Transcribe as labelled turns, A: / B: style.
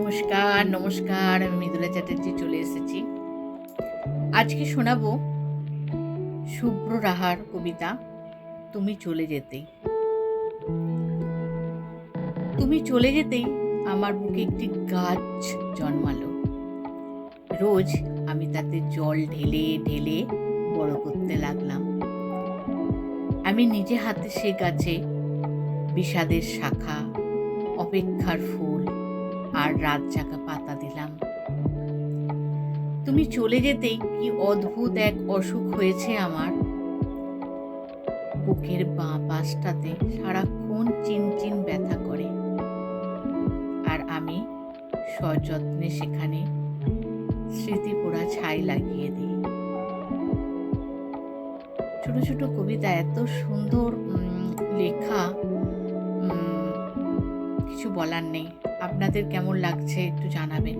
A: নমস্কার নমস্কার, আমি মৃদুলা চ্যাটার্জি চলে এসেছি। আজকে শোনাবো শুভ্র রাহার কবিতা তুমি চলে যেতেই। তুমি চলে যেতেই আমার বুকে একটি গাছ জন্মালো। রোজ আমি তাতে জল ঢেলে ঢেলে বড় করতে লাগলাম। আমি নিজে হাতে সে গাছে বিষাদের শাখা, অপেক্ষার ফুল আর রাত জাগা পাতা দিলাম। তুমি চলে যেতেই কি অদ্ভুত এক অসুখ হয়েছে আমার। বুকের বাঁ পাশটাতে সারাক্ষণ চিনচিন ব্যথা করে, আর আমি সযত্নে সেখানে স্মৃতি পোড়া ছাই লাগিয়ে দিই। ছোট ছোট কবিতা, এত সুন্দর লেখা, কিছু বলার নেই। আপনাদের কেমন লাগছে একটু জানাবেন।